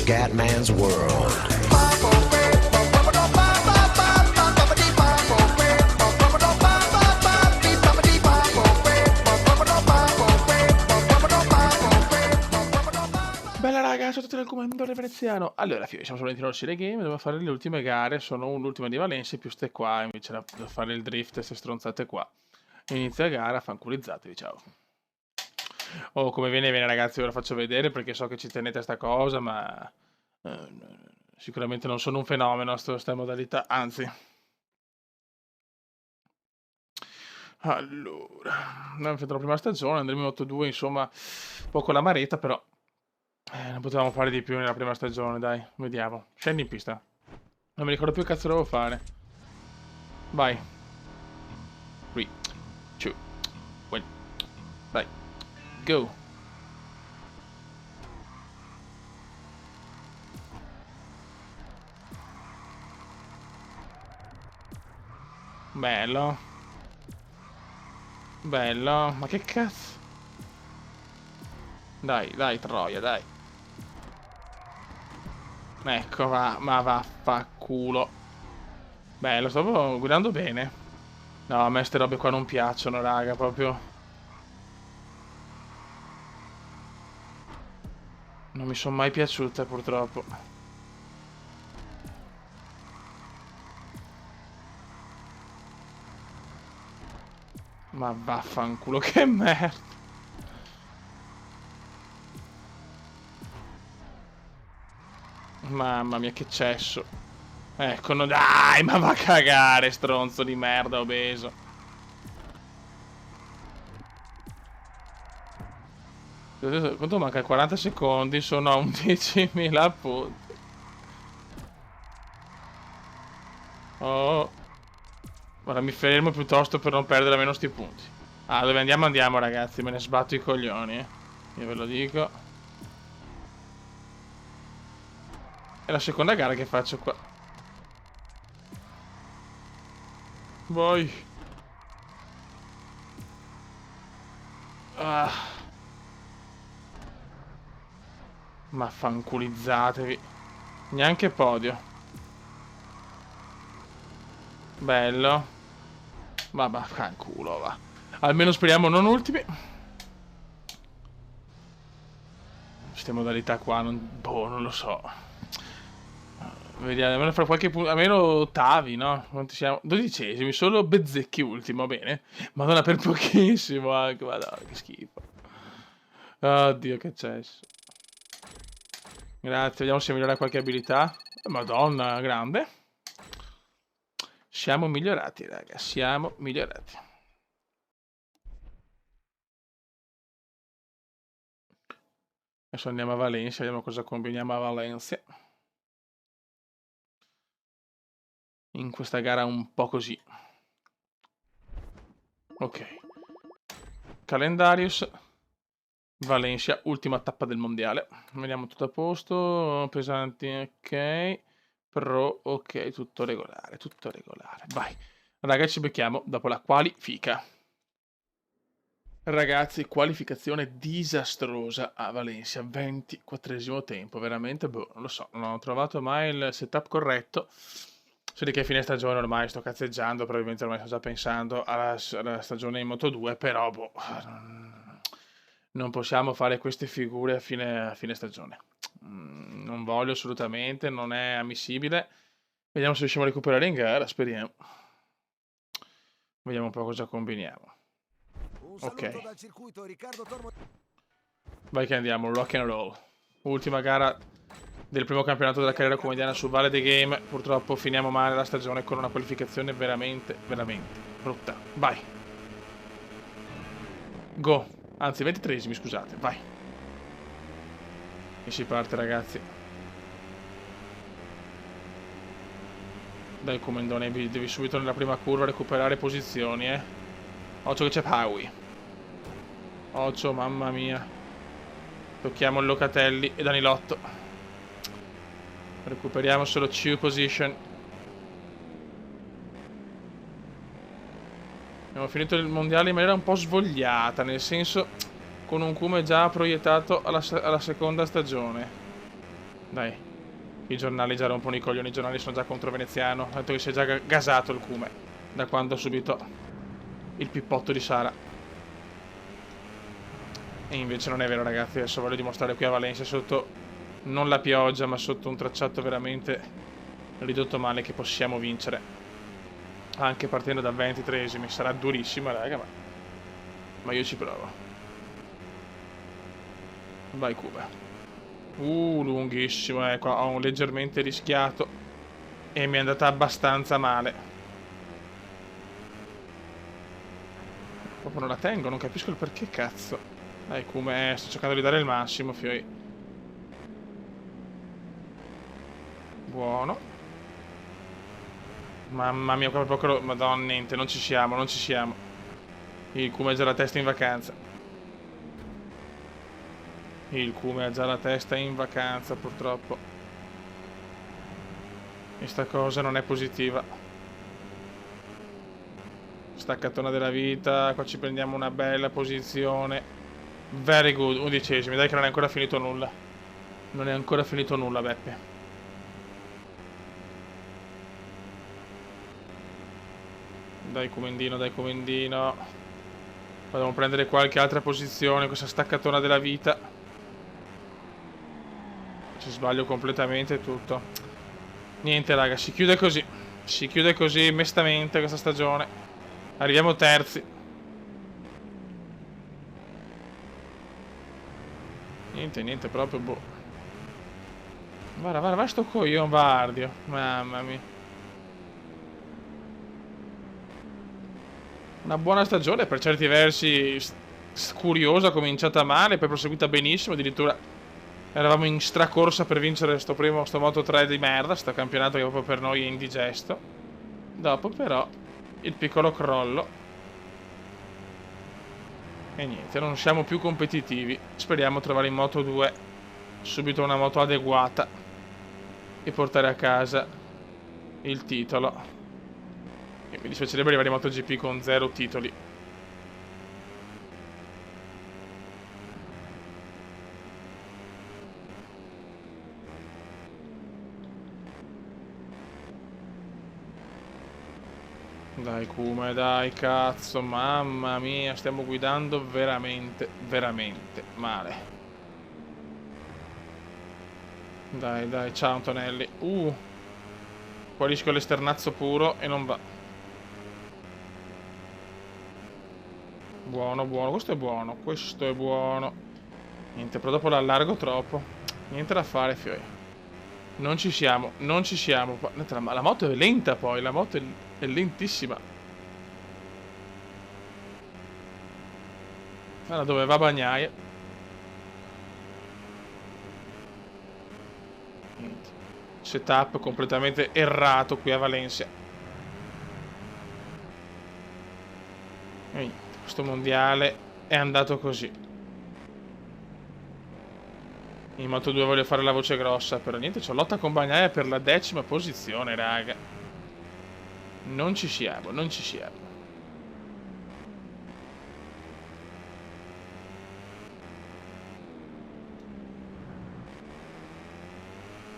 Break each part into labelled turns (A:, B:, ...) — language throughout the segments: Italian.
A: Scatman's World.
B: Bella raga, ciao a tutti dal commendatore veneziano. Allora, siamo solamente in Serie Game, devo fare le ultime gare, sono l'ultima di Valencia più ste qua, invece da fare il drift e ste stronzate qua. Inizia gara, fanculizzatevi, ciao. Oh, come viene ragazzi, ve lo faccio vedere perché so che ci tenete a sta cosa, ma sicuramente non sono un fenomeno sta modalità, anzi. Allora, abbiamo fatto la prima stagione, andremo in 8-2, insomma, poco la maretta, però non potevamo fare di più nella prima stagione, dai, vediamo. Scendi in pista. Non mi ricordo più che cazzo devo fare. Vai. 3, 2, 1. Vai. Go. Bello. Bello. Ma che cazzo? Dai, troia, dai. Ecco, ma vaffanculo. Bello, stavo guidando bene. No, a me ste robe qua non piacciono, raga, proprio. Non mi sono mai piaciute, purtroppo. Ma vaffanculo, che merda. Mamma mia, che cesso. Ecco, no, dai, ma va a cagare, stronzo di merda obeso. Quanto manca? 40 secondi, sono a 11.000 punti. Oh. Ora mi fermo piuttosto per non perdere almeno sti punti. Ah, dove andiamo andiamo ragazzi, me ne sbatto i coglioni, Io ve lo dico. È la seconda gara che faccio qua. Vai. Ah. Ma fanculizzatevi. Neanche podio. Bello. Vabbè, fanculo, va. Almeno speriamo non ultimi. Queste modalità qua, non lo so. Vediamo, almeno fra qualche punto, almeno ottavi, no? Quanti siamo? 12esimi, solo Bezzecchi ultimo, bene. Madonna, per pochissimo anche, madonna, che schifo. Oddio, che c'è. Grazie, vediamo se migliora qualche abilità. Madonna, grande. Siamo migliorati, raga, siamo migliorati. Adesso andiamo a Valencia, vediamo cosa combiniamo a Valencia. In questa gara un po' così. Ok. Calendarius. Valencia, ultima tappa del mondiale. Vediamo tutto a posto. Pesanti, ok. Pro, ok, tutto regolare, tutto regolare. Vai. Raga, ci becchiamo dopo la qualifica. Ragazzi, qualificazione disastrosa a Valencia, 24esimo tempo, veramente, boh, non lo so, non ho trovato mai il setup corretto. So di che fine stagione ormai sto cazzeggiando, probabilmente ormai sto già pensando alla stagione in Moto2, però boh, non possiamo fare queste figure a fine stagione. Non voglio assolutamente, non è ammissibile. Vediamo se riusciamo a recuperare in gara, speriamo. Vediamo un po' cosa combiniamo. Ok. Vai che andiamo, rock and roll. Ultima gara del primo campionato della carriera comediana su Valle the Game. Purtroppo finiamo male la stagione con una qualificazione veramente, veramente brutta. Vai. Go. Anzi, 23esimi, scusate. Vai. E si parte, ragazzi. Dai, comandone, devi subito nella prima curva recuperare posizioni, Occhio che c'è Paui. Occhio, mamma mia. Tocchiamo il Locatelli e Danilotto. Recuperiamo solo 2 position. Abbiamo finito il mondiale in maniera un po' svogliata, nel senso con un cume già proiettato alla seconda stagione. Dai, i giornali già rompono i coglioni, i giornali sono già contro Veneziano. Ha detto che si è già gasato il Cume da quando ha subito il pippotto di Sara. E invece non è vero, ragazzi. Adesso voglio dimostrare qui a Valencia, sotto non la pioggia ma sotto un tracciato veramente ridotto male, che possiamo vincere anche partendo da 23esimi. Sarà durissima, raga, ma io ci provo. Vai Cuba. Lunghissimo, qua ho leggermente rischiato e mi è andata abbastanza male. Proprio non la tengo, non capisco il perché, cazzo. Dai Cuba, sto cercando di dare il massimo, fioi. Buono. Mamma mia, qua proprio... Madonna, niente, non ci siamo, non ci siamo. Il Cuba ha già la testa in vacanza. Il Cume ha già la testa in vacanza, purtroppo. E sta cosa non è positiva. Staccatona della vita. Qua ci prendiamo una bella posizione. Very good, 11esimi. Dai che non è ancora finito nulla. Non è ancora finito nulla, Beppe. Dai Comendino, dai Comendino. Dobbiamo prendere qualche altra posizione. Questa staccatona della vita. Ci sbaglio completamente tutto. Niente raga, si chiude così. Si chiude così mestamente questa stagione. Arriviamo terzi. Niente proprio, boh. Guarda sto coglione Bardio. Mamma mia. Una buona stagione, per certi versi curiosa, cominciata male, poi proseguita benissimo, addirittura eravamo in stracorsa per vincere sto Moto 3 di merda, sto campionato che proprio per noi è indigesto. Dopo però il piccolo crollo. E niente, non siamo più competitivi. Speriamo di trovare in Moto 2 subito una moto adeguata e portare a casa il titolo. E mi dispiacerebbe arrivare in MotoGP con 0 titoli. Dai Kuma, dai cazzo, mamma mia, stiamo guidando veramente male. Dai, ciao Antonelli. Qua rischio l'esternazzo puro e non va. Buono, questo è buono. Niente, però dopo l'allargo troppo. Niente da fare, fioi. Non ci siamo. La moto è lenta poi, la moto è lentissima. Guarda dove va Bagnaia. Niente. Setup completamente errato qui a Valencia. Niente. Questo mondiale è andato così. In Moto 2 voglio fare la voce grossa, però niente, c'ho lotta con Bagnaia per la 10ª posizione, raga. Non ci siamo.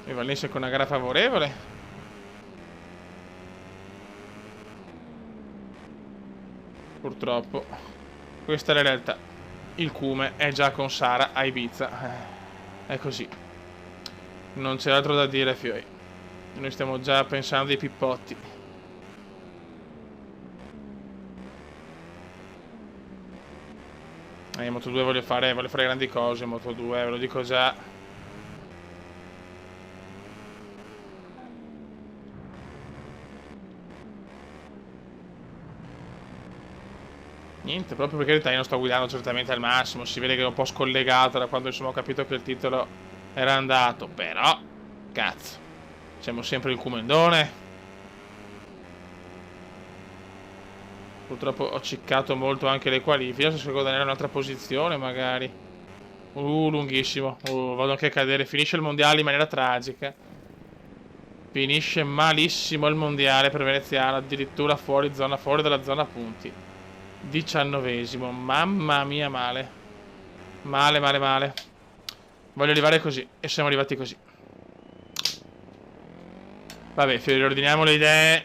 B: E Valencia con una gara favorevole. Purtroppo questa è la realtà. Il Cume è già con Sara a Ibiza. È così. Non c'è altro da dire, fioi. Noi stiamo già pensando ai pippotti. In Moto 2 voglio fare grandi cose in Moto 2, ve lo dico già. Niente, proprio perché io non sto guidando certamente al massimo. Si vede che è un po' scollegato da quando insomma ho capito che il titolo era andato. Però, cazzo, siamo sempre il Cumendone. Purtroppo ho ciccato molto anche le qualifiche. Adesso cerco di guadagnare un'altra posizione magari. Lunghissimo. Vado anche a cadere. Finisce il mondiale in maniera tragica. Finisce malissimo il mondiale per Veneziano. Addirittura fuori dalla zona punti. 19esimo, mamma mia, male. Male. Voglio arrivare così. E siamo arrivati così. Vabbè, riordiniamo le idee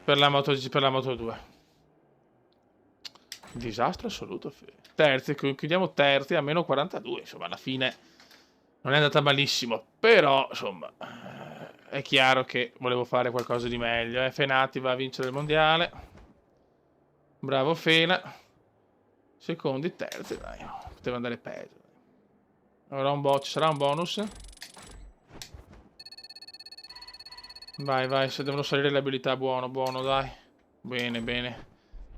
B: per la Moto 2. Disastro assoluto, terzi, chiudiamo terzi a meno 42. Insomma, alla fine non è andata malissimo. Però, insomma, è chiaro che volevo fare qualcosa di meglio. Fenati va a vincere il mondiale. Bravo Fena. Secondi, terzi, dai. Poteva andare peggio. Ci sarà un bonus. Vai, vai, se devono salire le abilità, buono, buono, dai. Bene, bene.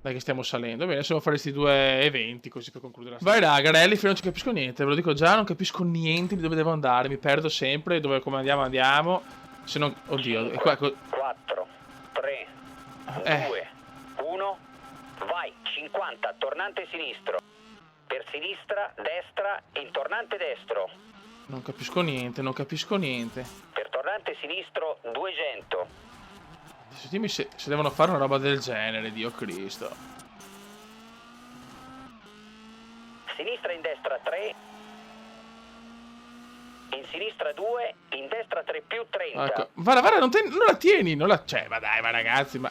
B: Dai che stiamo salendo. Bene, adesso devo fare questi 2 eventi così per concludere la stagione. Vai raga, Rally, non ci capisco niente, ve lo dico già, non capisco niente di dove devo andare, mi perdo sempre, come andiamo. Se non... Oddio,
C: 5,
B: è qua...
C: 4, 3, 2, 1, vai, 50, tornante sinistro. Per sinistra, destra, intornante destro.
B: Non capisco niente, non capisco niente.
C: Per tornante sinistro, 200.
B: Dimmi se devono fare una roba del genere, Dio Cristo.
C: Sinistra in destra 3. In sinistra 2, in destra 3 più 30.
B: Ecco. Guarda, non la tieni, non la... Cioè, ma dai, ma ragazzi, ma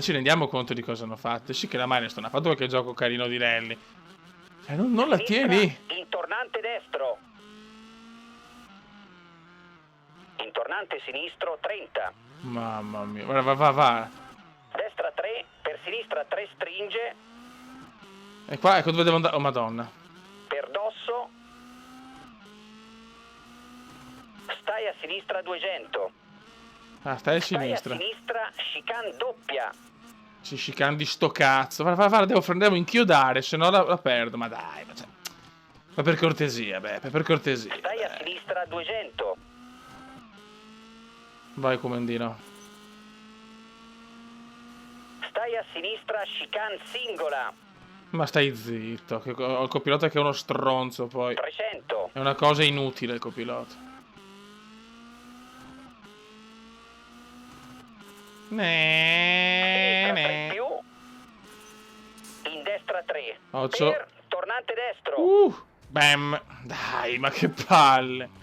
B: ci rendiamo conto di cosa hanno fatto? Sì che la Milestone ha fatto qualche gioco carino di rally. Cioè, non la tieni.
C: In tornante destro. In tornante sinistro 30.
B: Mamma mia, va.
C: Destra 3, per sinistra 3 stringe.
B: E qua, ecco dove devo andare. Oh madonna.
C: Per dosso. Stai a sinistra 200.
B: Ah, stai a sinistra.
C: Stai a sinistra, chicane doppia.
B: Si chicane di sto cazzo. Va, devo inchiodare, se no la perdo. Ma dai, ma per cortesia, per cortesia.
C: Stai a sinistra 200.
B: Vai, comandino.
C: Stai a sinistra, chicane singola.
B: Ma stai zitto, che ho il copilota che è uno stronzo poi.
C: 300.
B: È una cosa inutile il copilota.
C: Sinistra 3 più. In destra 3.
B: 8.
C: Per tornante destro.
B: Bam. Dai, ma che palle.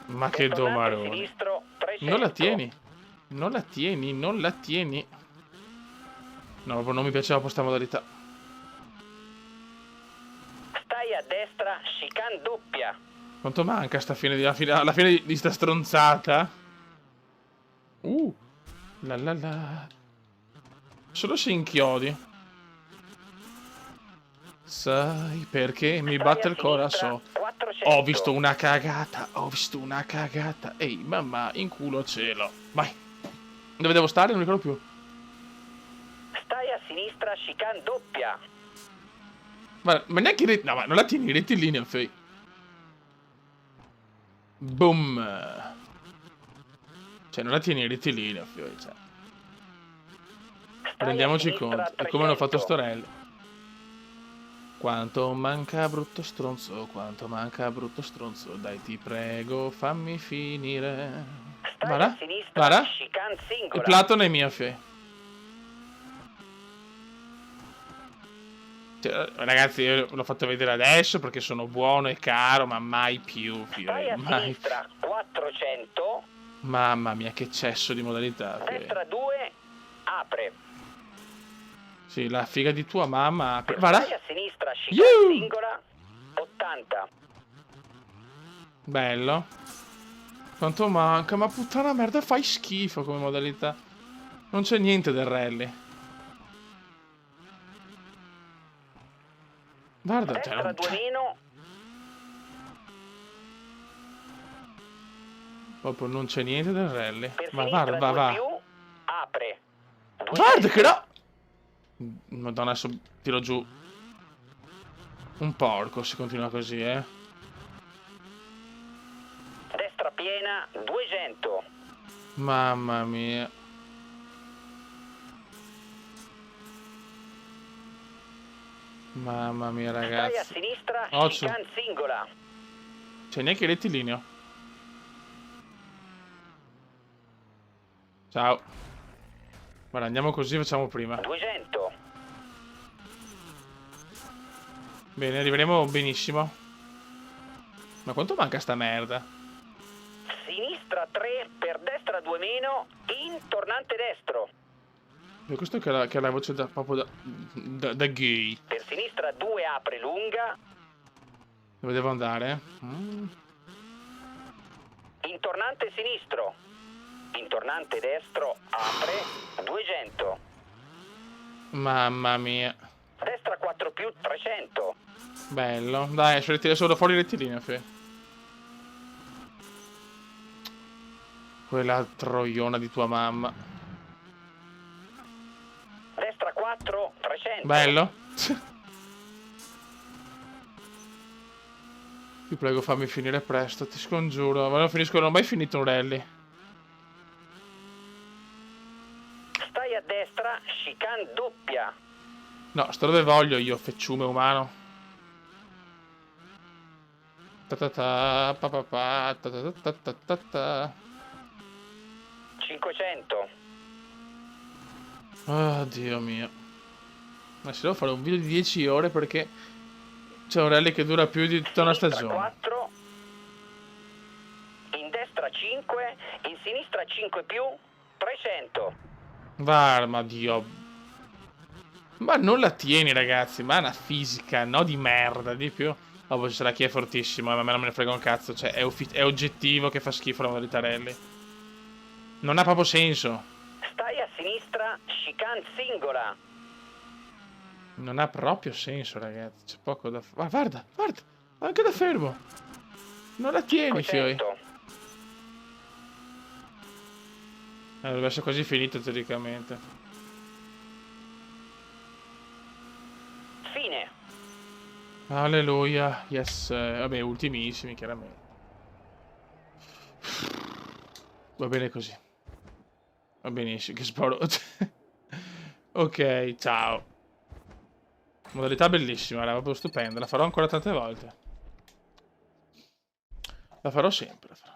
B: Ma che
C: Per tornante
B: domarone.
C: sinistro 300.
B: Non la tieni. Non la tieni. No, proprio non mi piaceva questa modalità.
C: Stai a destra, chicane doppia.
B: Quanto manca alla fine di sta stronzata? La. Solo se inchiodi. Sai perché mi batte il cuore? So.
C: 400.
B: Ho visto una cagata. Ehi, mamma, in culo cielo. Vai. Dove devo stare? Non mi ricordo più.
C: Stai a sinistra, chicane doppia.
B: Ma neanche... No, ma non la tieni rettilinea, Fei. Boom. Cioè, non la tieni rettilinea, Fei. Cioè. Rendiamoci conto. E come hanno fatto sto rally. Quanto manca brutto stronzo. Dai, ti prego, fammi finire.
C: Stai a sinistra, chicane singola.
B: Il Platon è mia, Fei. Ragazzi, io l'ho fatto vedere adesso perché sono buono e caro, ma mai più.
C: Stai a sinistra 400.
B: Mamma mia, che cesso di modalità.
C: Destra 2, apre.
B: Sì, la figa di tua mamma apre.
C: Stai a sinistra, chicane singola 80.
B: Bello. Quanto manca? Ma puttana merda, fai schifo come modalità. Non c'è niente del rally. Guarda,
C: destra 2 meno.
B: Proprio non c'è niente del rally.
C: Per
B: Ma
C: sinistra,
B: va.
C: 2 più, apre.
B: Guarda che no! Madonna, adesso tiro giù un porco se continua così,
C: Destra piena 200.
B: Mamma mia. Mamma mia, ragazzi.
C: Stai a sinistra,
B: Occhio.
C: chicane singola.
B: C'è neanche rettilineo. Ciao. Guarda, andiamo così, facciamo prima.
C: 200.
B: Bene, arriveremo benissimo. Ma quanto manca sta merda?
C: sinistra 3 per destra 2 meno in tornante destro.
B: E questo che ha la voce proprio da gay.
C: Per sinistra 2 apre lunga.
B: Dove devo andare?
C: In tornante sinistro. In tornante destro apre 200.
B: Mamma mia.
C: Destra 4 più 300.
B: Bello. Dai, solo fuori il rettilineo, Fe. Quella troiona di tua mamma.
C: Destra 4 300.
B: Bello. Ti prego, fammi finire presto, ti scongiuro. Ma non ho mai finito un rally.
C: Stai a destra, chicane doppia.
B: No, sto dove voglio io, fecciume umano. Ta ta ta, pa pa pa, ta ta ta ta ta ta.
C: 500.
B: Oh, Dio mio. Ma se devo fare un video di 10 ore perché c'è un rally che dura più di tutta una
C: Sinistra
B: stagione.
C: 4. In destra 5. In sinistra 5 più 300.
B: Ma Dio. Ma non la tieni, ragazzi. Ma è una fisica, no di merda, di più. Oh, poi ci sarà chi è fortissimo, ma a me non me ne frega un cazzo. Cioè, è oggettivo che fa schifo la modalità rally. Non ha proprio senso.
C: Stai a sinistra, chicane singola.
B: Non ha proprio senso, ragazzi. C'è poco da fare. Guarda, guarda. Anche da fermo. Non la tieni, fioi.
C: 500.
B: Dovrebbe essere quasi finito, teoricamente.
C: Fine.
B: Alleluia. Yes. Vabbè, ultimissimi, chiaramente. Va bene così. Va benissimo, che sparo. Ok, ciao. Modalità bellissima, era proprio stupenda. La farò ancora tante volte. La farò sempre. La farò.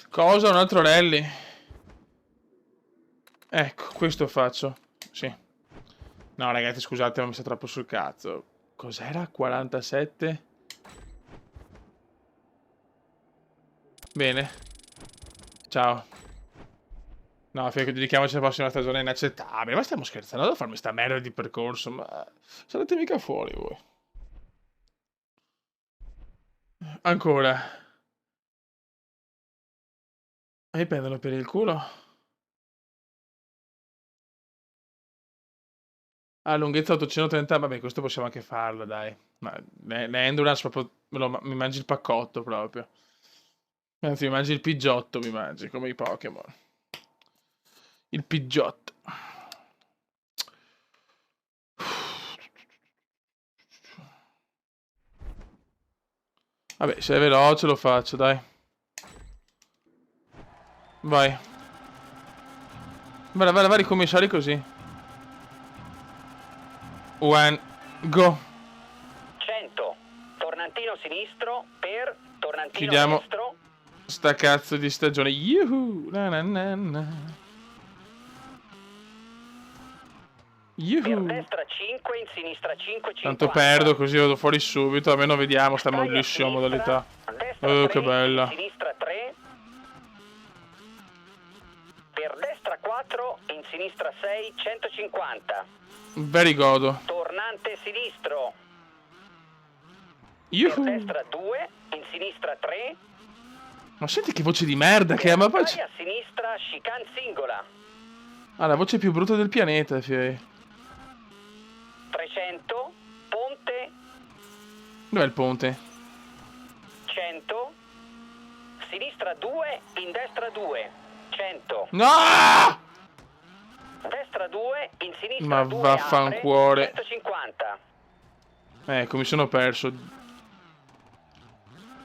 B: Cosa? Un altro rally? Ecco, questo faccio. Sì. No, ragazzi, scusate, ma mi sta troppo sul cazzo. Cos'era? 47? Bene. Ciao. No, dedichiamoci alla prossima stagione, è inaccettabile. Ma stiamo scherzando, devo farmi sta merda di percorso, ma sarete mica fuori voi. Ancora. Mi prendono per il culo. Ah, lunghezza 830, vabbè, questo possiamo anche farlo, dai. Ma le endurance proprio, mi mangi il paccotto proprio. Anzi, mi mangi il pigiotto, mi mangi, come i Pokémon. Il pigiotto. Vabbè, se è veloce lo faccio, dai. Vai. Vai, ricominciare così. One, go.
C: 100. Tornantino sinistro per tornantino
B: Chiudiamo
C: destro.
B: sta cazzo di stagione. Yuhu. Na na na na.
C: Per
B: Yuhu.
C: destra 5, in sinistra 5, 50.
B: Tanto perdo così vado fuori subito. Almeno vediamo sta
C: Stai a
B: bellissima
C: sinistra,
B: modalità.
C: destra
B: Oh,
C: 3,
B: che bella.
C: in sinistra 3. Per destra 4, in sinistra 6, 150.
B: Very godo.
C: Tornante sinistro. Per
B: Yuhu.
C: destra 2, in sinistra 3.
B: Ma senti che voce di merda che è, ma poi
C: Stai a sinistra, chicane singola.
B: la voce più brutta del pianeta, fioi.
C: 300, ponte,
B: Dov'è il ponte?
C: 100. Sinistra 2, in destra 2, 100.
B: No!
C: Destra 2, in sinistra
B: Ma
C: 2,
B: vaffancuore.
C: apre, 150.
B: Ecco, mi sono perso.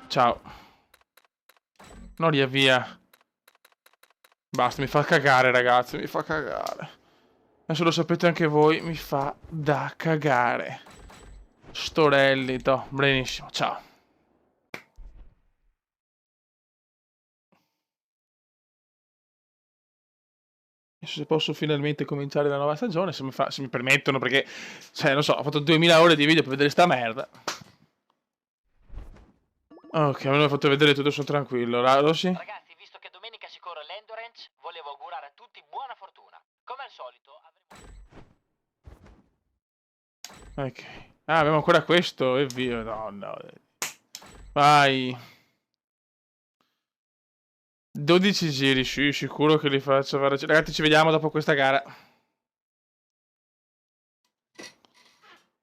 B: Ciao. Non riavvia. Basta, mi fa cagare, ragazzi, mi fa cagare. Adesso lo sapete anche voi, mi fa da cagare. Storelli, benissimo, ciao. Se posso finalmente cominciare la nuova stagione, se mi permettono, perché, cioè, non so, ho fatto 2000 ore di video per vedere sta merda. Ok, me l'ho fatto vedere tutto, sono tranquillo. Rossi?
D: Ragazzi, visto che domenica si corre l'Endurance, volevo augurare a tutti buona fortuna. Come al solito avremo...
B: Ok. Ah, abbiamo ancora questo, evviva. No. Vai. 12 giri, sì, sicuro che li faccio fare. Ragazzi, ci vediamo dopo questa gara.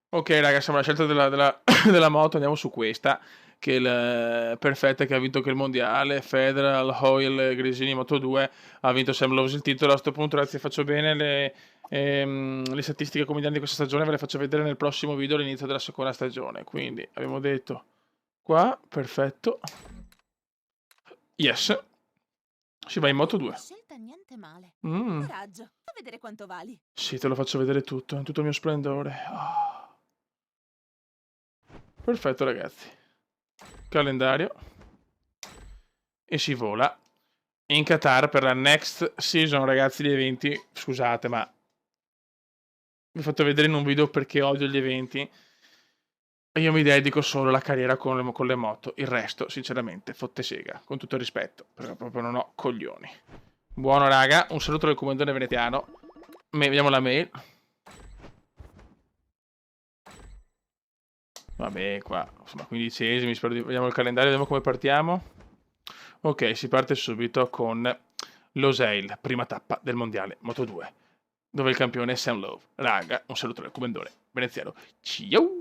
B: Ok, raga, siamo alla scelta della moto, andiamo su questa, che è la perfetta, che ha vinto che il mondiale, Federal, Hoyle, Gresini, Moto2, ha vinto Sam Lowe's il titolo. A questo punto, ragazzi, faccio bene le statistiche come di questa stagione, ve le faccio vedere nel prossimo video all'inizio della seconda stagione. Quindi, abbiamo detto qua, perfetto. Yes. Si va in Moto2.
E: Scelta niente male.
B: Mm.
E: Coraggio, fa vedere quanto vali.
B: Sì, te lo faccio vedere tutto, in tutto il mio splendore. Ah. Perfetto, ragazzi. Calendario. E si vola in Qatar per la next season, ragazzi, di eventi. Scusate, ma vi ho fatto vedere in un video perché odio gli eventi. E io mi dedico solo alla carriera con le moto. Il resto, sinceramente, fotte sega. Con tutto il rispetto, perché proprio non ho coglioni. Buono, raga. Un saluto del comandante venetiano. Vediamo la mail. Vabbè, qua, insomma, 15esimi, vediamo il calendario, vediamo come partiamo. Ok, si parte subito con Losail, prima tappa del mondiale Moto2, dove il campione è Sam Lowe. Raga, un saluto dal comandante veneziano. Ciao!